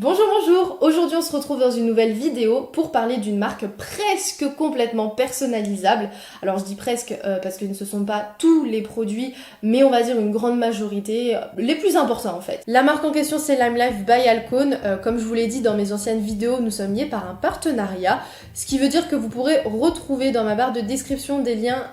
Bonjour, bonjour! Aujourd'hui on se retrouve dans une nouvelle vidéo pour parler d'une marque presque complètement personnalisable. Alors je dis presque parce que ce ne sont pas tous les produits, mais on va dire une grande majorité, les plus importants en fait. La marque en question c'est Lime Life by Alcone. Comme je vous l'ai dit dans mes anciennes vidéos, nous sommes liés par un partenariat, ce qui veut dire que vous pourrez retrouver dans ma barre de description des liens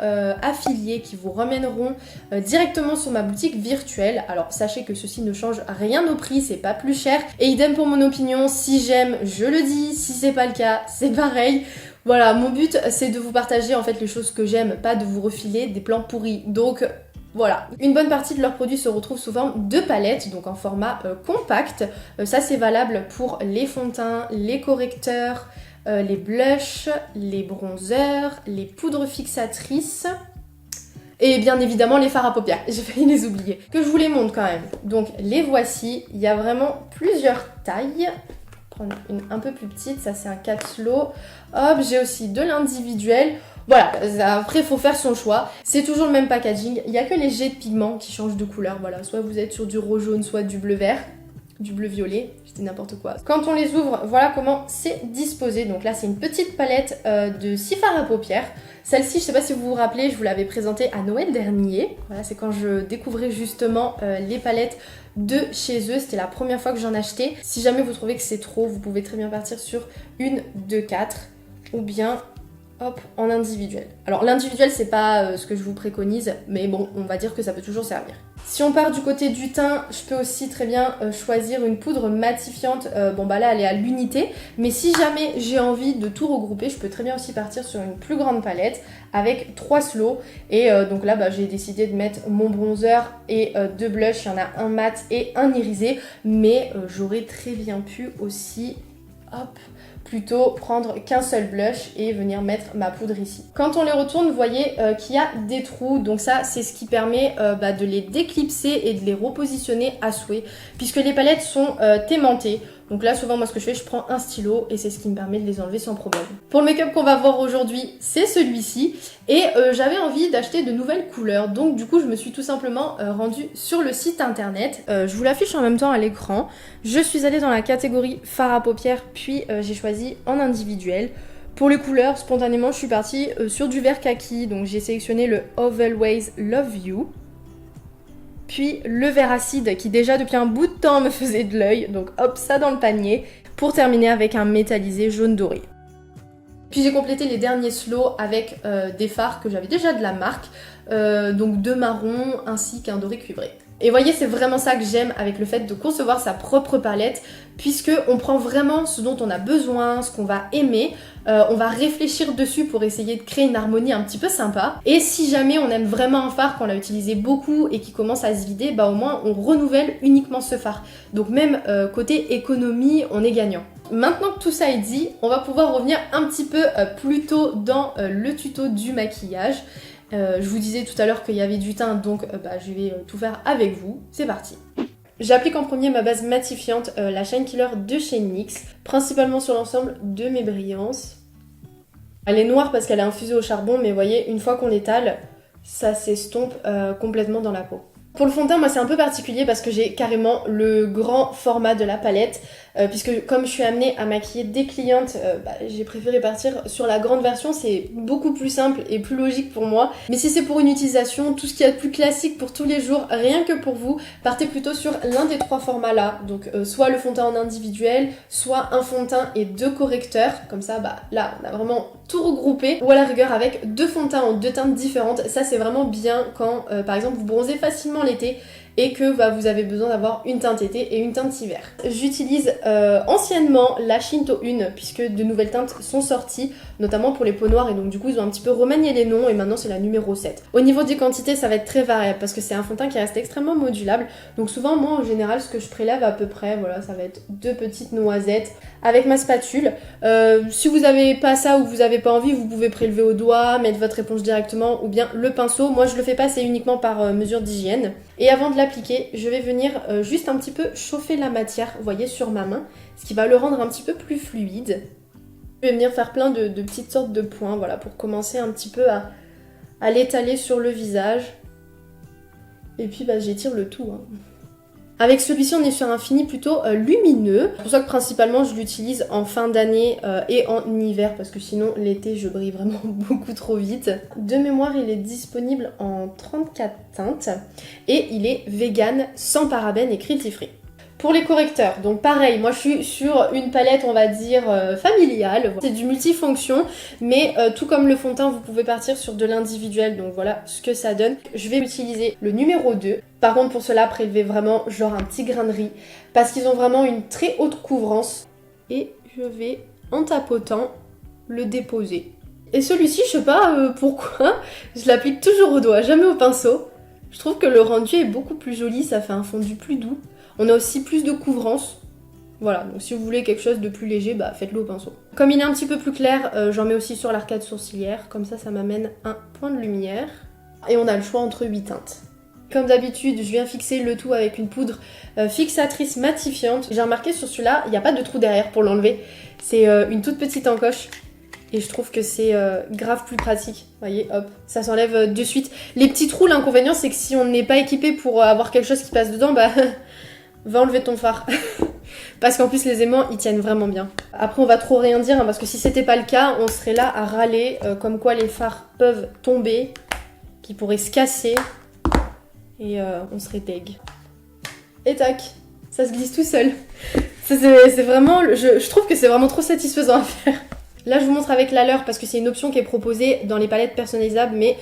affiliés qui vous ramèneront directement sur ma boutique virtuelle. Alors sachez que ceci ne change rien au prix, c'est pas plus cher. Et idem pour mon opinion, si j'aime, je le dis, si c'est pas le cas, c'est pareil. Voilà, mon but c'est de vous partager en fait les choses que j'aime, pas de vous refiler des plans pourris. Donc voilà. Une bonne partie de leurs produits se retrouve sous forme de palettes, donc en format compact. Ça c'est valable pour les fonds de teint, les correcteurs, les blushs, les bronzers, les poudres fixatrices. Et bien évidemment les fards à paupières, j'ai failli les oublier. Que je vous les montre quand même. Donc les voici, il y a vraiment plusieurs tailles. Je vais prendre une un peu plus petite, ça c'est un capsule. Hop, j'ai aussi de l'individuel. Voilà, après il faut faire son choix. C'est toujours le même packaging, il n'y a que les jets de pigments qui changent de couleur. Voilà, soit vous êtes sur du rose jaune, soit du bleu vert. Du bleu violet, je dis n'importe quoi. Quand on les ouvre, voilà comment c'est disposé. Donc là, c'est une petite palette de 6 fards à paupières. Celle-ci, je sais pas si vous vous rappelez, je vous l'avais présentée à Noël dernier. Voilà, c'est quand je découvrais justement les palettes de chez eux. C'était la première fois que j'en achetais. Si jamais vous trouvez que c'est trop, vous pouvez très bien partir sur une de 4 ou bien hop, en individuel. Alors l'individuel c'est pas ce que je vous préconise, mais bon, on va dire que ça peut toujours servir. Si on part du côté du teint, je peux aussi très bien choisir une poudre matifiante. Bon bah là elle est à l'unité, mais si jamais j'ai envie de tout regrouper, je peux très bien aussi partir sur une plus grande palette avec 3 slows. Et donc là bah, j'ai décidé de mettre mon bronzer et 2 blushs, il y en a un mat et un irisé, mais j'aurais très bien pu aussi, hop, plutôt prendre qu'un seul blush et venir mettre ma poudre ici. Quand on les retourne, vous voyez qu'il y a des trous, donc ça c'est ce qui permet de les déclipser et de les repositionner à souhait, puisque les palettes sont aimantées. Donc là souvent moi ce que je fais, je prends un stylo et c'est ce qui me permet de les enlever sans problème. Pour le make-up qu'on va voir aujourd'hui, c'est celui-ci. Et j'avais envie d'acheter de nouvelles couleurs, donc du coup je me suis tout simplement rendue sur le site internet. Je vous l'affiche en même temps à l'écran. Je suis allée dans la catégorie fard à paupières, puis j'ai choisi en individuel. Pour les couleurs, spontanément je suis partie sur du vert kaki, donc j'ai sélectionné le Always Love You. Puis le vert acide qui déjà depuis un bout de temps me faisait de l'œil, donc hop, ça dans le panier, pour terminer avec un métallisé jaune doré. Puis j'ai complété les derniers slows avec des fards que j'avais déjà de la marque, donc 2 marrons ainsi qu'un doré cuivré. Et voyez, c'est vraiment ça que j'aime avec le fait de concevoir sa propre palette, puisque on prend vraiment ce dont on a besoin, ce qu'on va aimer, on va réfléchir dessus pour essayer de créer une harmonie un petit peu sympa. Et si jamais on aime vraiment un fard, qu'on l'a utilisé beaucoup et qui commence à se vider, bah au moins on renouvelle uniquement ce fard. Donc même côté économie, on est gagnant. Maintenant que tout ça est dit, on va pouvoir revenir un petit peu plus tôt dans le tuto du maquillage. Je vous disais tout à l'heure qu'il y avait du teint, donc je vais tout faire avec vous. C'est parti. J'applique en premier ma base matifiante, la Shine Killer de chez NYX, principalement sur l'ensemble de mes brillances. Elle est noire parce qu'elle est infusée au charbon, mais vous voyez, une fois qu'on l'étale, ça s'estompe complètement dans la peau. Pour le fond de teint, moi c'est un peu particulier parce que j'ai carrément le grand format de la palette, puisque comme je suis amenée à maquiller des clientes, j'ai préféré partir sur la grande version, c'est beaucoup plus simple et plus logique pour moi. Mais si c'est pour une utilisation, tout ce qu'il y a de plus classique pour tous les jours, rien que pour vous, partez plutôt sur l'un des 3 formats là, donc soit le fond de teint en individuel, soit un fond de teint et 2 correcteurs, comme ça là on a vraiment tout regroupé, ou à la rigueur avec 2 fonds de teint en 2 teintes différentes. Ça c'est vraiment bien quand par exemple vous bronzez facilement l'été et que vous avez besoin d'avoir une teinte été et une teinte hiver. J'utilise anciennement la Shinto 1 puisque de nouvelles teintes sont sorties, notamment pour les peaux noires, et donc du coup ils ont un petit peu remanié les noms et maintenant c'est la numéro 7. Au niveau des quantités, ça va être très variable parce que c'est un fond de teint qui reste extrêmement modulable, donc souvent moi en général ce que je prélève à peu près, voilà, ça va être 2 petites noisettes avec ma spatule. Si vous n'avez pas ça ou vous n'avez pas envie, vous pouvez prélever au doigt, mettre votre éponge directement ou bien le pinceau. Moi je le fais pas, c'est uniquement par mesure d'hygiène. Et avant de l'appliquer, je vais venir juste un petit peu chauffer la matière, vous voyez, sur ma main, ce qui va le rendre un petit peu plus fluide. Je vais venir faire plein de petites sortes de points, voilà, pour commencer un petit peu à l'étaler sur le visage. Et puis j'étire le tout, hein. Avec celui-ci, on est sur un fini plutôt lumineux. C'est pour ça que principalement, je l'utilise en fin d'année et en hiver, parce que sinon, l'été, je brille vraiment beaucoup trop vite. De mémoire, il est disponible en 34 teintes et il est vegan, sans parabènes et cruelty free. Pour les correcteurs, donc pareil, moi je suis sur une palette on va dire familiale, c'est du multifonction, mais tout comme le fond de teint vous pouvez partir sur de l'individuel, donc voilà ce que ça donne. Je vais utiliser le numéro 2, par contre pour cela prélever vraiment genre un petit grain de riz, parce qu'ils ont vraiment une très haute couvrance, et je vais en tapotant le déposer. Et celui-ci, je sais pas pourquoi, je l'applique toujours au doigt, jamais au pinceau. Je trouve que le rendu est beaucoup plus joli, ça fait un fondu plus doux. On a aussi plus de couvrance. Voilà, donc si vous voulez quelque chose de plus léger, bah faites-le au pinceau. Comme il est un petit peu plus clair, j'en mets aussi sur l'arcade sourcilière. Comme ça m'amène un point de lumière. Et on a le choix entre 8 teintes. Comme d'habitude, je viens fixer le tout avec une poudre fixatrice matifiante. J'ai remarqué sur celui-là, il n'y a pas de trou derrière pour l'enlever. C'est une toute petite encoche. Et je trouve que c'est grave plus pratique. Vous voyez, hop, ça s'enlève de suite. Les petits trous, l'inconvénient, c'est que si on n'est pas équipé pour avoir quelque chose qui passe dedans, bah... va enlever ton fard. Parce qu'en plus les aimants ils tiennent vraiment bien. Après on va trop rien dire hein, parce que si c'était pas le cas on serait là à râler comme quoi les fards peuvent tomber, qui pourraient se casser et on serait deg. Et tac, ça se glisse tout seul. C'est vraiment, je trouve que c'est vraiment trop satisfaisant à faire. Là je vous montre avec la leurre parce que c'est une option qui est proposée dans les palettes personnalisables, mais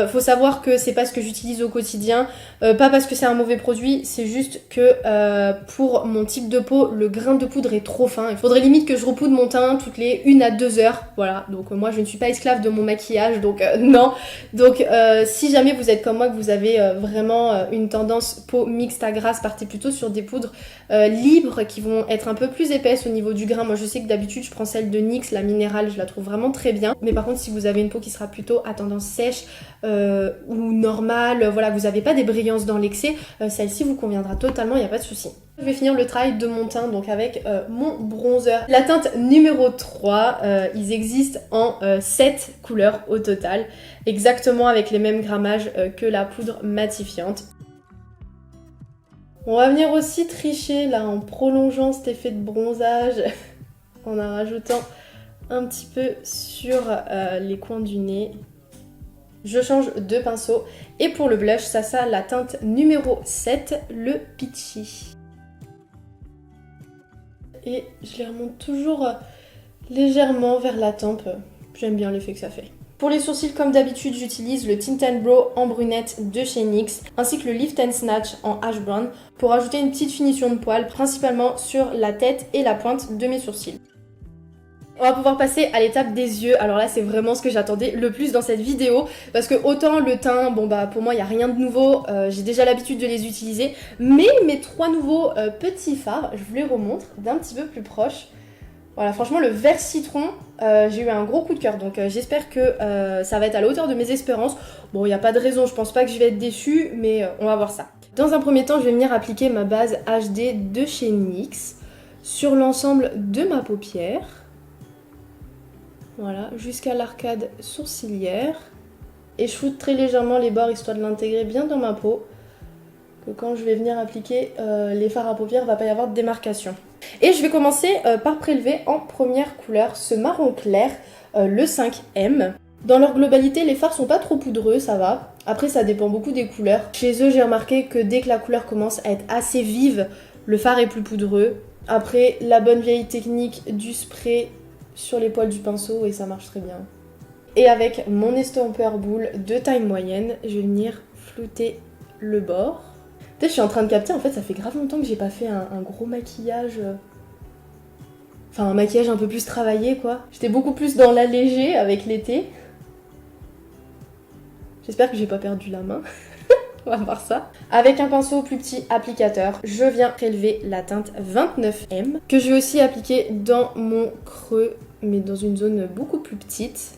faut savoir que c'est pas ce que j'utilise au quotidien, pas parce que c'est un mauvais produit, c'est juste que pour mon type de peau, le grain de poudre est trop fin. Il faudrait limite que je repoudre mon teint toutes les 1 à 2 heures, voilà. Donc moi je ne suis pas esclave de mon maquillage, donc non. Donc si jamais vous êtes comme moi, que vous avez vraiment une tendance peau mixte à grasse, partez plutôt sur des poudres libres qui vont être un peu plus épaisses au niveau du grain. Moi je sais que d'habitude je prends celle de NYX, la minérale, je la trouve vraiment très bien. Mais par contre si vous avez une peau qui sera plutôt à tendance sèche ou normale, voilà, vous n'avez pas des brillances dans l'excès, celle-ci vous conviendra totalement, il n'y a pas de souci. Je vais finir le travail de mon teint donc avec mon bronzer. La teinte numéro 3, ils existent en 7 couleurs au total, exactement avec les mêmes grammages que la poudre matifiante. On va venir aussi tricher là en prolongeant cet effet de bronzage en en rajoutant un petit peu sur les coins du nez. Je change de pinceau et pour le blush, ça la teinte numéro 7, le Peachy. Et je les remonte toujours légèrement vers la tempe. J'aime bien l'effet que ça fait. Pour les sourcils, comme d'habitude, j'utilise le Tint and Brow en brunette de chez NYX, ainsi que le Lift and Snatch en ash brown, pour ajouter une petite finition de poils, principalement sur la tête et la pointe de mes sourcils. On va pouvoir passer à l'étape des yeux. Alors là c'est vraiment ce que j'attendais le plus dans cette vidéo, parce que autant le teint, bon bah pour moi il n'y a rien de nouveau, j'ai déjà l'habitude de les utiliser, mais mes 3 nouveaux petits fards, je vous les remontre d'un petit peu plus proche. Voilà, franchement le vert citron, j'ai eu un gros coup de cœur, donc j'espère que ça va être à la hauteur de mes espérances. Bon, il n'y a pas de raison, je pense pas que je vais être déçue, mais on va voir ça. Dans un premier temps, je vais venir appliquer ma base HD de chez NYX sur l'ensemble de ma paupière. Voilà, jusqu'à l'arcade sourcilière. Et je foutre très légèrement les bords histoire de l'intégrer bien dans ma peau. Que quand je vais venir appliquer les fards à paupières, il ne va pas y avoir de démarcation. Et je vais commencer par prélever en première couleur ce marron clair, le 5M. Dans leur globalité, les fards sont pas trop poudreux, ça va. Après, ça dépend beaucoup des couleurs. Chez eux, j'ai remarqué que dès que la couleur commence à être assez vive, le fard est plus poudreux. Après, la bonne vieille technique du spray sur les poils du pinceau et ça marche très bien. Et avec mon estompeur boule de taille moyenne, je vais venir flouter le bord. Peut-être je suis en train de capter, en fait ça fait grave longtemps que j'ai pas fait un gros maquillage. Enfin un maquillage un peu plus travaillé quoi. J'étais beaucoup plus dans l'allégé avec l'été. J'espère que j'ai pas perdu la main. On va voir ça. Avec un pinceau plus petit applicateur, je viens prélever la teinte 29M que je vais aussi appliquer dans mon creux, mais dans une zone beaucoup plus petite.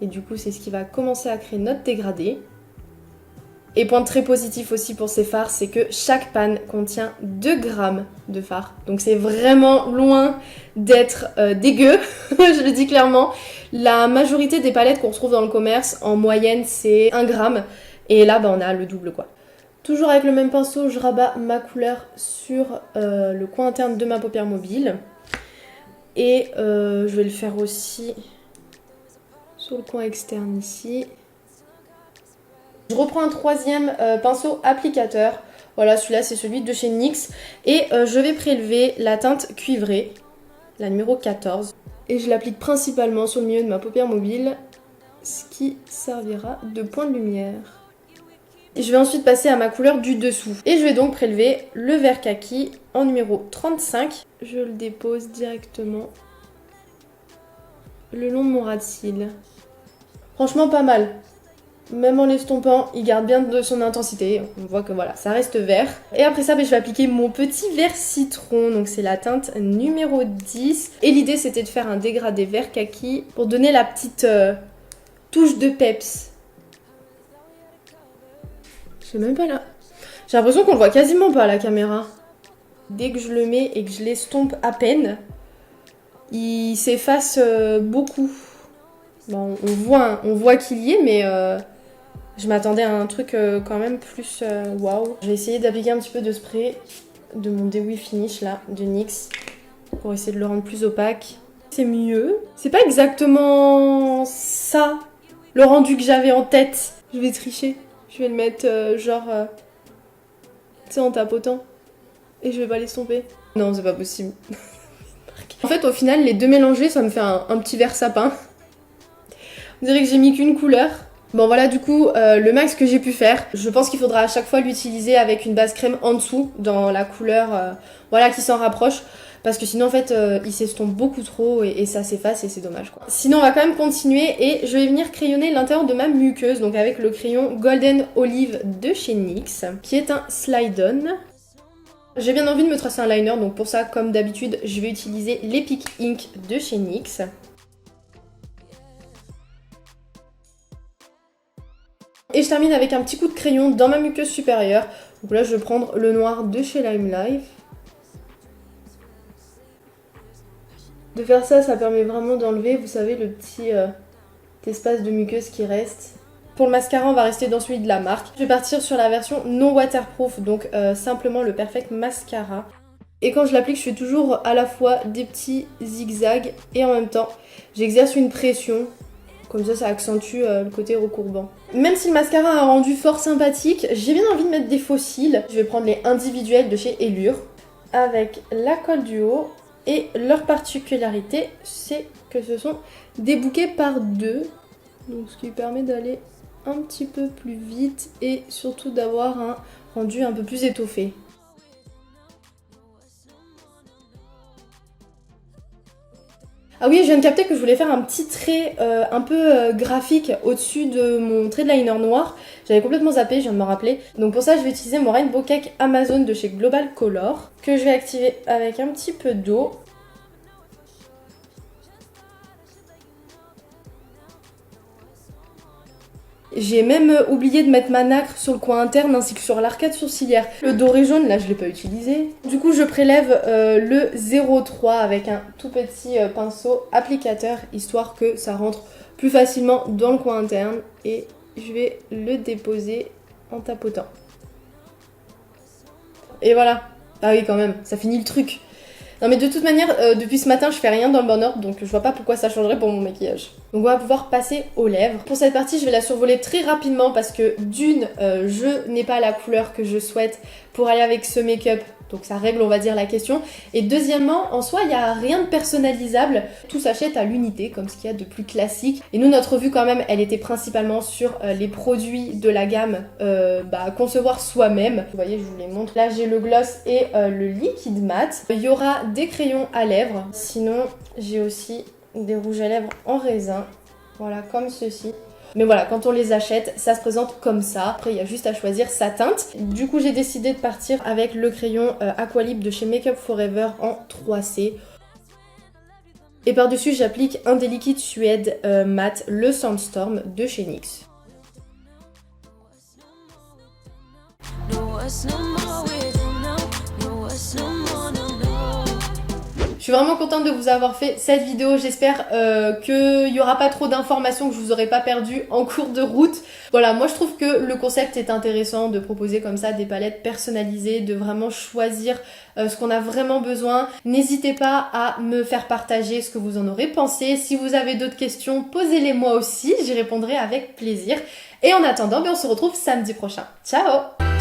Et du coup, c'est ce qui va commencer à créer notre dégradé. Et point très positif aussi pour ces fards, c'est que chaque panne contient 2 grammes de fard. Donc c'est vraiment loin d'être dégueu, je le dis clairement. La majorité des palettes qu'on retrouve dans le commerce, en moyenne, c'est 1 gramme. Et là, bah, on a le double quoi. Toujours avec le même pinceau, je rabats ma couleur sur le coin interne de ma paupière mobile. Et je vais le faire aussi sur le coin externe ici. Je reprends un troisième pinceau applicateur. Voilà, celui-là c'est celui de chez NYX. Et je vais prélever la teinte cuivrée, la numéro 14. Et je l'applique principalement sur le milieu de ma paupière mobile, ce qui servira de point de lumière. Et je vais ensuite passer à ma couleur du dessous. Et je vais donc prélever le vert kaki en numéro 35. Je le dépose directement le long de mon ras de cils. Franchement pas mal. Même en l'estompant, il garde bien de son intensité. On voit que voilà, ça reste vert. Et après ça, je vais appliquer mon petit vert citron. Donc c'est la teinte numéro 10. Et l'idée, c'était de faire un dégradé vert kaki pour donner la petite touche de peps. Je sais même pas là. J'ai l'impression qu'on le voit quasiment pas à la caméra. Dès que je le mets et que je l'estompe à peine, il s'efface beaucoup. Bon, on voit qu'il y est, mais je m'attendais à un truc quand même plus waouh. Je vais essayer d'appliquer un petit peu de spray de mon Dewy Finish là, de NYX, pour essayer de le rendre plus opaque. C'est mieux. C'est pas exactement ça, le rendu que j'avais en tête. Je vais tricher. Je vais le mettre genre, tu sais, en tapotant. Et je vais pas l'estomper. Non, c'est pas possible. En fait, au final, les deux mélangés, ça me fait un petit vert sapin. On dirait que j'ai mis qu'une couleur. Bon voilà, du coup, le max que j'ai pu faire, je pense qu'il faudra à chaque fois l'utiliser avec une base crème en dessous, dans la couleur voilà, qui s'en rapproche. Parce que sinon, en fait, il s'estompe beaucoup trop et ça s'efface et c'est dommage, quoi. Sinon, on va quand même continuer et je vais venir crayonner l'intérieur de ma muqueuse, donc avec le crayon Golden Olive de chez NYX, qui est un slide-on. J'ai bien envie de me tracer un liner, donc pour ça, comme d'habitude, je vais utiliser l'Epic Ink de chez NYX. Et je termine avec un petit coup de crayon dans ma muqueuse supérieure. Donc là, je vais prendre le noir de chez Lime Life. De faire ça, ça permet vraiment d'enlever, vous savez, le petit espace de muqueuse qui reste. Pour le mascara, on va rester dans celui de la marque. Je vais partir sur la version non waterproof, donc simplement le Perfect Mascara. Et quand je l'applique, je fais toujours à la fois des petits zigzags et en même temps, j'exerce une pression. Comme ça accentue le côté recourbant. Même si le mascara a un rendu fort sympathique, j'ai bien envie de mettre des faux cils. Je vais prendre les individuels de chez Allure avec la colle du haut. Et leur particularité, c'est que ce sont des bouquets par deux. Donc ce qui permet d'aller un petit peu plus vite et surtout d'avoir un rendu un peu plus étoffé. Ah oui, je viens de capter que je voulais faire un petit trait un peu graphique au-dessus de mon trait de liner noir. J'avais complètement zappé, je viens de me rappeler. Donc pour ça, je vais utiliser mon Rainbow Cake Amazon de chez Global Color, que je vais activer avec un petit peu d'eau. J'ai même oublié de mettre ma nacre sur le coin interne ainsi que sur l'arcade sourcilière. Le doré jaune, là, je ne l'ai pas utilisé. Du coup, je prélève le 03 avec un tout petit pinceau applicateur, histoire que ça rentre plus facilement dans le coin interne. Et je vais le déposer en tapotant. Et voilà. Ah oui, quand même, ça finit le truc. Non mais de toute manière, depuis ce matin, je fais rien dans le bon ordre, donc je vois pas pourquoi ça changerait pour mon maquillage. Donc on va pouvoir passer aux lèvres. Pour cette partie, je vais la survoler très rapidement parce que d'une, je n'ai pas la couleur que je souhaite pour aller avec ce make-up. Donc ça règle, on va dire, la question. Et deuxièmement, en soi, il n'y a rien de personnalisable. Tout s'achète à l'unité, comme ce qu'il y a de plus classique. Et nous, notre vue, quand même, elle était principalement sur les produits de la gamme à concevoir soi-même. Vous voyez, je vous les montre. Là, j'ai le gloss et le liquide mat. Il y aura des crayons à lèvres. Sinon, j'ai aussi des rouges à lèvres en raisin. Voilà, comme ceci. Mais voilà, quand on les achète, ça se présente comme ça. Après, il y a juste à choisir sa teinte. Du coup, j'ai décidé de partir avec le crayon Aqualip de chez Makeup Forever en 3C. Et par-dessus, j'applique un des liquides Suède mat, le Sandstorm de chez NYX. Je suis vraiment contente de vous avoir fait cette vidéo. J'espère qu'il n'y aura pas trop d'informations, que je vous aurai pas perdu en cours de route. Voilà, moi je trouve que le concept est intéressant de proposer comme ça des palettes personnalisées, de vraiment choisir ce qu'on a vraiment besoin. N'hésitez pas à me faire partager ce que vous en aurez pensé. Si vous avez d'autres questions, posez-les moi aussi, j'y répondrai avec plaisir. Et en attendant, on se retrouve samedi prochain. Ciao!